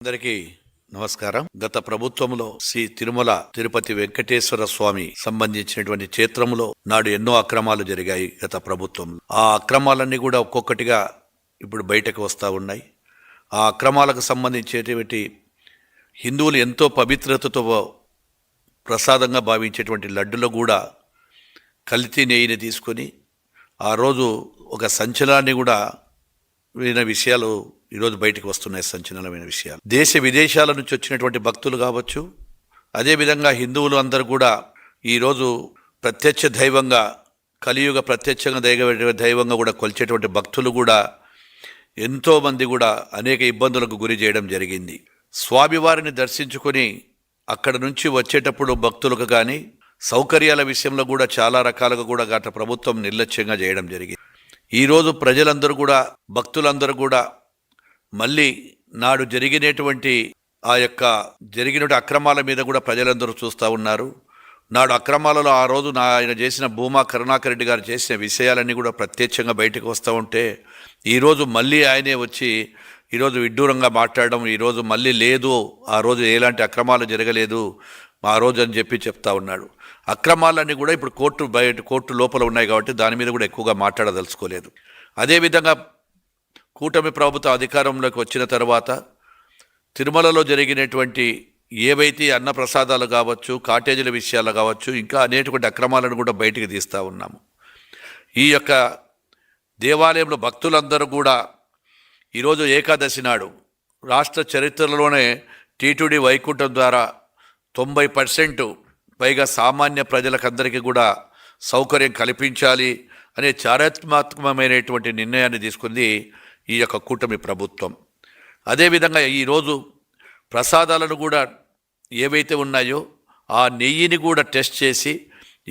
అందరికీ నమస్కారం. గత ప్రభుత్వంలో శ్రీ తిరుమల తిరుపతి వెంకటేశ్వర స్వామి సంబంధించినటువంటి క్షేత్రంలో నాడు ఎన్నో అక్రమాలు జరిగాయి గత ప్రభుత్వంలో. ఆ అక్రమాలన్నీ కూడా ఒక్కొక్కటిగా ఇప్పుడు బయటకు వస్తూ ఉన్నాయి. ఆ అక్రమాలకు సంబంధించేటువంటి హిందువులు ఎంతో పవిత్రతతో ప్రసాదంగా భావించేటువంటి లడ్డులో కూడా కల్తీ నెయ్యిని తీసుకొని ఆ రోజు ఒక సంచలనాన్ని కూడా విన విషయాలు ఈరోజు బయటకు వస్తున్నాయి. సంచలనమైన విషయాలు. దేశ విదేశాల నుంచి వచ్చినటువంటి భక్తులు కావచ్చు, అదేవిధంగా హిందువులు అందరూ కూడా ఈరోజు ప్రత్యక్ష దైవంగా, కలియుగ ప్రత్యక్షంగా దైవంగా కూడా కొలిచేటువంటి భక్తులు కూడా ఎంతోమంది కూడా అనేక ఇబ్బందులకు గురి చేయడం జరిగింది. స్వామివారిని దర్శించుకొని అక్కడ నుంచి వచ్చేటప్పుడు భక్తులకు కానీ సౌకర్యాల విషయంలో కూడా చాలా రకాలుగా కూడా గత ప్రభుత్వం నిర్లక్ష్యంగా చేయడం జరిగింది. ఈరోజు ప్రజలందరూ కూడా, భక్తులందరూ కూడా మళ్ళీ నాడు జరిగినటువంటి అక్రమాల మీద కూడా ప్రజలందరూ చూస్తూ ఉన్నారు. నాడు అక్రమాలలో ఆ రోజు ఆయన చేసిన భూమా కరుణాకర్ రెడ్డి గారు చేసిన విషయాలన్నీ కూడా ప్రత్యక్షంగా బయటకు వస్తూ ఉంటే ఈరోజు మళ్ళీ ఆయనే వచ్చి ఈరోజు విడ్డూరంగా మాట్లాడడం, ఈరోజు మళ్ళీ లేదు, ఆ రోజు ఎలాంటి అక్రమాలు జరగలేదు ఆ రోజు అని చెప్తా ఉన్నాడు. అక్రమాలన్నీ కూడా ఇప్పుడు కోర్టు లోపల ఉన్నాయి కాబట్టి దాని మీద కూడా ఎక్కువగా మాట్లాడదలుచుకోలేదు. అదేవిధంగా కూటమి ప్రభుత్వం అధికారంలోకి వచ్చిన తర్వాత తిరుమలలో జరిగినటువంటి ఏవైతే అన్నప్రసాదాలు కావచ్చు, కాటేజీల విషయాలు కావచ్చు, ఇంకా అనేటువంటి అక్రమాలను కూడా బయటికి తీస్తూ ఉన్నాము. ఈ యొక్క దేవాలయంలో భక్తులందరూ కూడా ఈరోజు ఏకాదశి నాడు రాష్ట్ర చరిత్రలోనే టీటీడీ వైకుంఠం ద్వారా 90% పైగా సామాన్య ప్రజలకందరికీ కూడా సౌకర్యం కల్పించాలి అనే చారిత్రాత్మకమైనటువంటి నిర్ణయాన్ని తీసుకుంది ఈ యొక్క కూటమి ప్రభుత్వం. అదేవిధంగా ఈరోజు ప్రసాదాలను కూడా ఏవైతే ఉన్నాయో ఆ నెయ్యిని కూడా టెస్ట్ చేసి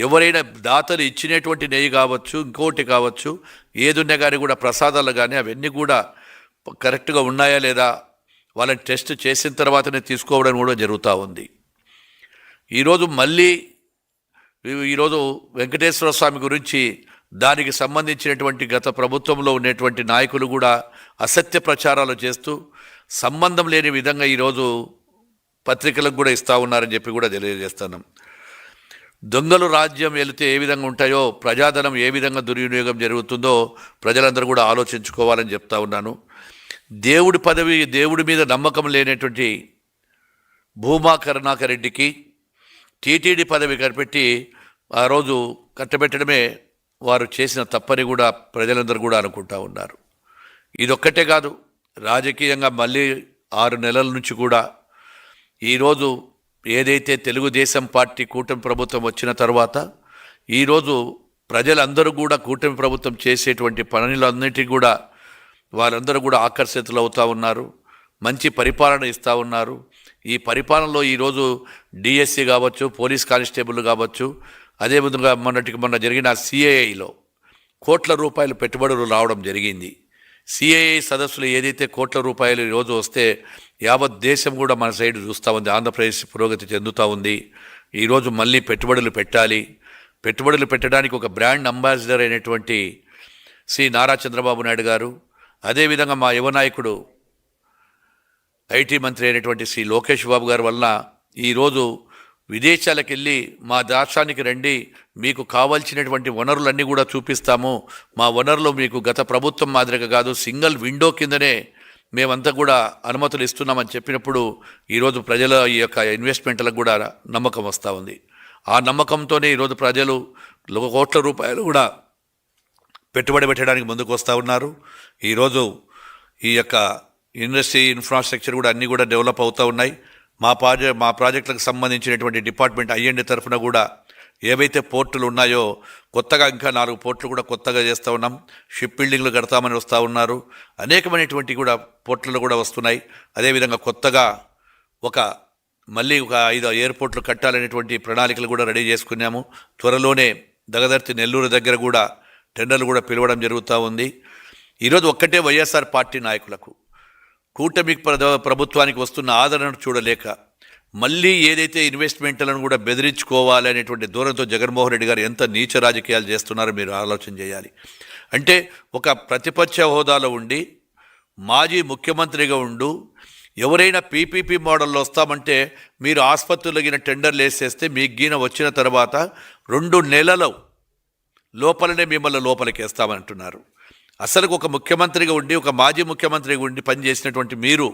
ఎవరైనా దాతలు ఇచ్చినటువంటి నెయ్యి కావచ్చు, ఇంకోటి కావచ్చు, ఏదున్నా కానీ కూడా ప్రసాదాలు కానీ అవన్నీ కూడా కరెక్ట్గా ఉన్నాయా లేదా వాళ్ళని టెస్ట్ చేసిన తర్వాతనే తీసుకోవడం కూడా జరుగుతూ ఉంది. ఈరోజు వెంకటేశ్వర స్వామి గురించి దానికి సంబంధించినటువంటి గత ప్రభుత్వంలో ఉన్నటువంటి నాయకులు కూడా అసత్య ప్రచారాలు చేస్తూ సంబంధం లేని విధంగా ఈరోజు పత్రికలకు కూడా ఇస్తూ ఉన్నారని చెప్పి కూడా తెలియజేస్తున్నాం. దొంగలు రాజ్యం వెళితే ఏ విధంగా ఉంటాయో, ప్రజాధనం ఏ విధంగా దుర్వినియోగం జరుగుతుందో ప్రజలందరూ కూడా ఆలోచించుకోవాలని చెప్తా ఉన్నాను. దేవుడి మీద నమ్మకం లేనటువంటి భూమా కరుణాకర్ రెడ్డికి టీటీడీ పదవి కనిపెట్టి ఆ రోజు కట్టబెట్టడమే వారు చేసిన తప్పని కూడా ప్రజలందరూ కూడా అనుకుంటా ఉన్నారు. ఇదొక్కటే కాదు, రాజకీయంగా మళ్ళీ 6 నెలల నుంచి కూడా ఈరోజు ఏదైతే తెలుగుదేశం పార్టీ కూటమి ప్రభుత్వం వచ్చిన తర్వాత ఈరోజు ప్రజలందరూ కూడా కూటమి ప్రభుత్వం చేసేటువంటి పనులన్నిటికీ కూడా వాళ్ళందరూ కూడా ఆకర్షితులు అవుతూ ఉన్నారు. మంచి పరిపాలన ఇస్తూ ఉన్నారు. ఈ పరిపాలనలో ఈరోజు డిఎస్సి కావచ్చు, పోలీస్ కానిస్టేబుల్ కావచ్చు, అదేవిధంగా మొన్న జరిగిన సిఐఐలో కోట్ల రూపాయలు పెట్టుబడులు రావడం జరిగింది. సిఐఐ సదస్సులు ఏదైతే కోట్ల రూపాయలు ఈరోజు వస్తే యావత్ దేశం కూడా మన సైడ్ చూస్తూ ఉంది. ఆంధ్రప్రదేశ్ పురోగతి చెందుతూ ఉంది. ఈరోజు మళ్ళీ పెట్టుబడులు పెట్టాలి. పెట్టుబడులు పెట్టడానికి ఒక బ్రాండ్ అంబాసిడర్ అయినటువంటి శ్రీ నారా చంద్రబాబు నాయుడు గారు, అదేవిధంగా మా యువ నాయకుడు ఐటీ మంత్రి అయినటువంటి శ్రీ లోకేష్ బాబు గారి వలన ఈరోజు విదేశాలకు వెళ్ళి మా రాష్ట్రానికి రండి, మీకు కావాల్సినటువంటి వనరులన్నీ కూడా చూపిస్తాము, మా వనరులు మీకు గత ప్రభుత్వం మాదిరిగా కాదు, సింగిల్ విండో కిందనే మేమంతా కూడా అనుమతులు ఇస్తున్నామని చెప్పినప్పుడు ఈరోజు ప్రజల ఈ యొక్క ఇన్వెస్ట్మెంట్లకు కూడా నమ్మకం వస్తూ ఉంది. ఆ నమ్మకంతోనే ఈరోజు ప్రజలు కోట్ల రూపాయలు కూడా పెట్టుబడి పెట్టడానికి ముందుకు వస్తూ ఉన్నారు. ఈరోజు ఈ యొక్క ఇండస్ట్రీ ఇన్ఫ్రాస్ట్రక్చర్ కూడా అన్నీ కూడా డెవలప్ అవుతూ ఉన్నాయి. మా ప్రాజెక్టులకు సంబంధించినటువంటి డిపార్ట్మెంట్ ఐఎండి తరఫున కూడా ఏవైతే పోర్టులు ఉన్నాయో కొత్తగా ఇంకా 4 పోర్టులు కూడా కొత్తగా చేస్తూ ఉన్నాం. షిప్ బిల్డింగ్లు కడతామని వస్తూ ఉన్నారు. అనేకమైనటువంటి కూడా పోర్టులు కూడా వస్తున్నాయి. అదేవిధంగా కొత్తగా మళ్ళీ ఒక 5 ఎయిర్పోర్ట్లు కట్టాలనేటువంటి ప్రణాళికలు కూడా రెడీ చేసుకున్నాము. త్వరలోనే దగదర్తి నెల్లూరు దగ్గర కూడా టెండర్లు కూడా పిలవడం జరుగుతూ ఉంది. ఈరోజు ఒక్కటే వైఎస్ఆర్ పార్టీ నాయకులకు కూటమి ప్రభుత్వానికి వస్తున్న ఆదరణను చూడలేక మళ్ళీ ఏదైతే ఇన్వెస్ట్మెంట్లను కూడా బెదిరించుకోవాలి అనేటువంటి దూరంతో జగన్మోహన్ రెడ్డి గారు ఎంత నీచ రాజకీయాలు చేస్తున్నారో మీరు ఆలోచన చేయాలి. అంటే ఒక ప్రతిపక్ష హోదాలో ఉండి మాజీ ముఖ్యమంత్రిగా ఉండు ఎవరైనా పీపీపీ మోడల్లో వస్తామంటే మీరు ఆసుపత్రులు గిన టెండర్లు వేసేస్తే మీకు గిన వచ్చిన తర్వాత 2 నెలల లోపలనే మిమ్మల్ని లోపలికి వేస్తామంటున్నారు. అసలు ఒక ముఖ్యమంత్రిగా ఉండి, ఒక మాజీ ముఖ్యమంత్రిగా ఉండి పనిచేసినటువంటి మీరు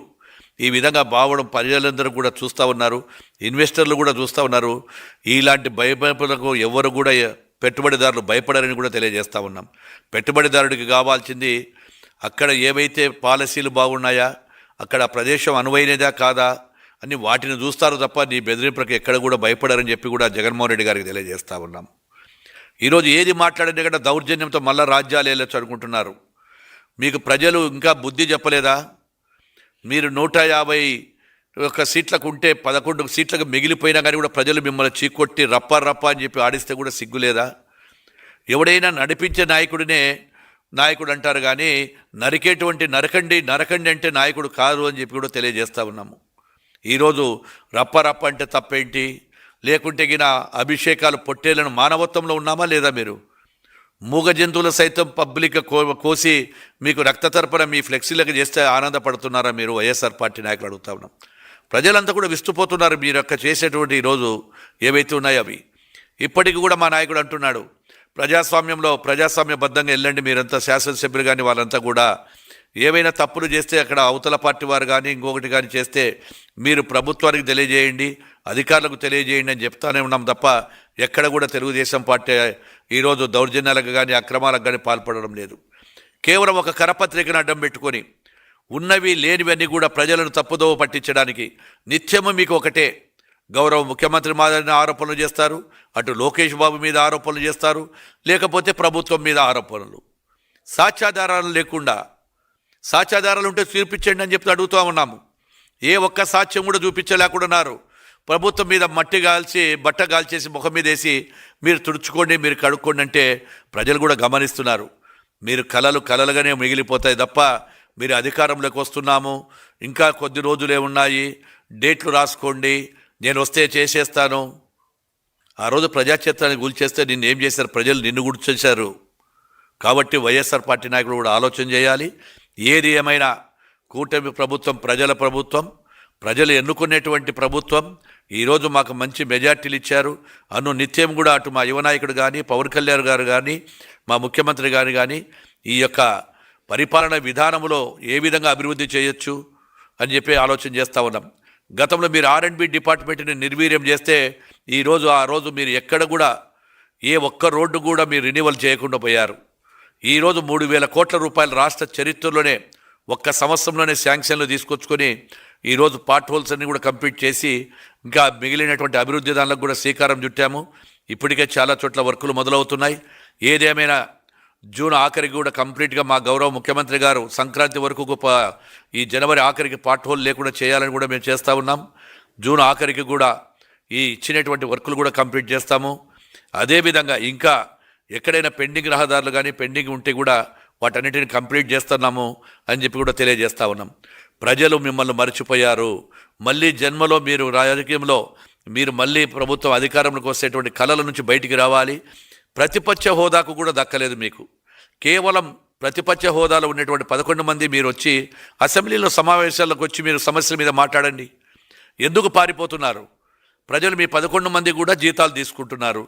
ఈ విధంగా బావడం ప్రజలందరూ కూడా చూస్తూ ఉన్నారు, ఇన్వెస్టర్లు కూడా చూస్తూ ఉన్నారు. ఇలాంటి భయపడలకు ఎవరు కూడా పెట్టుబడిదారులు భయపడరని కూడా తెలియజేస్తూ ఉన్నాం. పెట్టుబడిదారుడికి కావాల్సింది అక్కడ ఏవైతే పాలసీలు బాగున్నాయా, అక్కడ ప్రదేశం అనువైనదా కాదా అని వాటిని చూస్తారు తప్ప నీ బెదిరింపులకు ఎక్కడ కూడా భయపడరని చెప్పి కూడా జగన్మోహన్ రెడ్డి గారికి తెలియజేస్తూ ఉన్నాం. ఈరోజు ఏది మాట్లాడినా కూడా దౌర్జన్యంతో మళ్ళా రాజ్యాలు వెళ్ళొచ్చు అనుకుంటున్నారు. మీకు ప్రజలు ఇంకా బుద్ధి చెప్పలేదా? మీరు 151 సీట్లకు ఉంటే 11 సీట్లకు మిగిలిపోయినా కానీ కూడా ప్రజలు మిమ్మల్ని చీకొట్టి రప్ప అని చెప్పి ఆడిస్తే కూడా సిగ్గులేదా? ఎవడైనా నడిపించే నాయకుడు అంటారు కానీ నరికేటువంటి నరకండి అంటే నాయకుడు కాదు అని చెప్పి కూడా తెలియజేస్తూ ఉన్నాము. ఈరోజు రప్ప అంటే తప్పేంటి? లేకుంటే గిన అభిషేకాలు పొట్టేలను మానవత్వంలో ఉన్నామా లేదా? మీరు మూగ జంతువులు సైతం పబ్లిక్ కోసి మీకు రక్తతర్పణ మీ ఫ్లెక్సీలకు చేస్తే ఆనందపడుతున్నారా మీరు? వైఎస్ఆర్ పార్టీ నాయకులు అడుగుతా ఉన్నాం. ప్రజలంతా కూడా విస్తుపోతున్నారు మీరు చేసేటువంటి ఈరోజు ఏవైతే ఉన్నాయో అవి. ఇప్పటికీ కూడా మా నాయకుడు అంటున్నాడు, ప్రజాస్వామ్యబద్ధంగా వెళ్ళండి మీరంతా, శాసనసభ్యులు కానీ వాళ్ళంతా కూడా ఏవైనా తప్పులు చేస్తే అక్కడ అవతల పార్టీ వారు కానీ ఇంకొకటి కానీ చేస్తే మీరు ప్రభుత్వానికి తెలియజేయండి, అధికారులకు తెలియజేయండి అని చెప్తానే ఉన్నాం తప్ప ఎక్కడ కూడా తెలుగుదేశం పార్టీ ఈరోజు దౌర్జన్యాలకు కానీ అక్రమాలకు కానీ పాల్పడడం లేదు. కేవలం ఒక కరపత్రికను అడ్డం పెట్టుకొని ఉన్నవి లేనివన్నీ కూడా ప్రజలను తప్పుదోవ పట్టించడానికి నిత్యము మీకు ఒకటే, గౌరవ ముఖ్యమంత్రి మీద ఆరోపణలు చేస్తారు, అటు లోకేష్ బాబు మీద ఆరోపణలు చేస్తారు, లేకపోతే ప్రభుత్వం మీద ఆరోపణలు. సాక్ష్యాధారాలు లేకుండా, సాక్ష్యాధారాలు ఉంటే చూపించండి అని చెప్తే అడుగుతూ ఉన్నాము. ఏ ఒక్క సాక్ష్యం కూడా చూపించలేకున్నారు. ప్రభుత్వం మీద బట్ట గాల్చేసి ముఖం మీద వేసి మీరు తుడుచుకోండి, మీరు కడుక్కోండి అంటే ప్రజలు కూడా గమనిస్తున్నారు. మీరు కలలుగానే మిగిలిపోతాయి తప్ప మీరు అధికారంలోకి వస్తున్నాము, ఇంకా కొద్ది రోజులే ఉన్నాయి, డేట్లు రాసుకోండి, నేను వస్తే చేసేస్తాను. ఆ రోజు ప్రజాక్షేత్రాన్ని కూల్చేస్తే నిన్ను ఏం చేశారు? ప్రజలు నిన్ను గుర్తించారు. కాబట్టి వైఎస్ఆర్ పార్టీ నాయకులు కూడా ఆలోచన చేయాలి. ఏది ఏమైనా కూటమి ప్రభుత్వం ప్రజల ప్రభుత్వం, ప్రజలు ఎన్నుకునేటువంటి ప్రభుత్వం. ఈరోజు మాకు మంచి మెజార్టీలు ఇచ్చారు. నిత్యం కూడా అటు మా యువ నాయకుడు కానీ, పవన్ కళ్యాణ్ గారు కానీ, మా ముఖ్యమంత్రి గారు కానీ ఈ యొక్క పరిపాలన విధానంలో ఏ విధంగా అభివృద్ధి చేయొచ్చు అని చెప్పి ఆలోచన చేస్తూ ఉన్నాం. గతంలో మీరు R&B డిపార్ట్మెంట్ని నిర్వీర్యం చేస్తే ఆ రోజు మీరు ఎక్కడ కూడా ఏ ఒక్క రోడ్డు కూడా మీరు రెన్యువల్ చేయకుండా పోయారు. ఈరోజు 3,000 కోట్ల రూపాయలు రాష్ట్ర చరిత్రలోనే ఒక్క సంవత్సరంలోనే శాంక్షన్లు తీసుకొచ్చుకొని ఈరోజు పార్ట్ హోల్స్ అన్ని కూడా కంప్లీట్ చేసి ఇంకా మిగిలినటువంటి అభివృద్ధి దానిలకు కూడా శ్రీకారం చుట్టాము. ఇప్పటికే చాలా చోట్ల వర్కులు మొదలవుతున్నాయి. ఏదేమైనా జూన్ ఆఖరికి కూడా కంప్లీట్గా మా గౌరవ ముఖ్యమంత్రి గారు సంక్రాంతి వరకు ఈ జనవరి ఆఖరికి పార్ట్ హోల్ లేకుండా చేయాలని కూడా మేము చేస్తూ ఉన్నాం. జూన్ ఆఖరికి కూడా ఈ ఇచ్చినటువంటి వర్కులు కూడా కంప్లీట్ చేస్తాము. అదేవిధంగా ఇంకా ఎక్కడైనా పెండింగ్ రహదారులు కానీ పెండింగ్ ఉంటే కూడా వాటన్నిటిని కంప్లీట్ చేస్తున్నాము అని చెప్పి కూడా తెలియజేస్తూ ఉన్నాం. ప్రజలు మిమ్మల్ని మర్చిపోయారు. మళ్ళీ జన్మలో మీరు రాజకీయంలో మీరు మళ్ళీ ప్రభుత్వం అధికారంలోకి వచ్చేటువంటి కళల నుంచి బయటికి రావాలి. ప్రతిపక్ష హోదాకు కూడా దక్కలేదు మీకు. కేవలం ప్రతిపక్ష హోదాలో ఉన్నటువంటి 11 మంది మీరు వచ్చి అసెంబ్లీలో సమావేశాలకు వచ్చి మీరు సమస్యల మీద మాట్లాడండి. ఎందుకు పారిపోతున్నారు? ప్రజలు మీ 11 మంది కూడా జీతాలు తీసుకుంటున్నారు.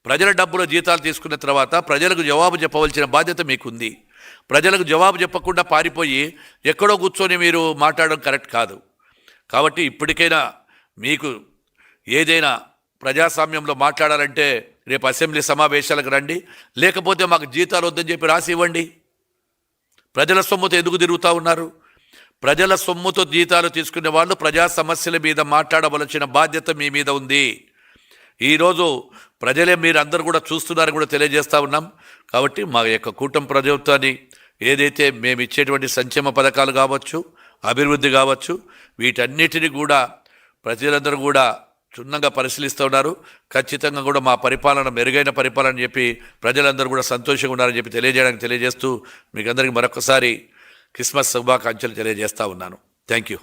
ప్రజల డబ్బులో జీతాలు తీసుకున్న తర్వాత ప్రజలకు జవాబు చెప్పవలసిన బాధ్యత మీకుంది. ప్రజలకు జవాబు చెప్పకుండా పారిపోయి ఎక్కడో కూర్చొని మీరు మాట్లాడడం కరెక్ట్ కాదు. కాబట్టి ఇప్పటికైనా మీకు ఏదైనా ప్రజాస్వామ్యంలో మాట్లాడాలంటే రేపు అసెంబ్లీ సమావేశాలకు రండి, లేకపోతే మాకు జీతాలు వద్దని చెప్పి రాసి ఇవ్వండి. ప్రజల సొమ్ముతో ఎందుకు తిరుగుతూ ఉన్నారు? ప్రజల సొమ్ముతో జీతాలు తీసుకునే వాళ్ళు ప్రజా సమస్యల మీద మాట్లాడవలసిన బాధ్యత మీ మీద ఉంది. ఈరోజు ప్రజలే మీరు అందరూ కూడా చూస్తున్నారని కూడా తెలియజేస్తూ ఉన్నాం. కాబట్టి మా యొక్క కూటమి ప్రభుత్వాన్ని ఏదైతే మేము ఇచ్చేటువంటి సంక్షేమ పథకాలు కావచ్చు, అభివృద్ధి కావచ్చు, వీటన్నిటిని కూడా ప్రజలందరూ కూడా క్షుణ్ణంగా పరిశీలిస్తూ ఉన్నారు. ఖచ్చితంగా కూడా మా పరిపాలన మెరుగైన పరిపాలన చెప్పి ప్రజలందరూ కూడా సంతోషంగా ఉన్నారని చెప్పి తెలియజేస్తూ మీకు అందరికీ మరొకసారి క్రిస్మస్ శుభాకాంక్షలు తెలియజేస్తూ ఉన్నాను. Thank you.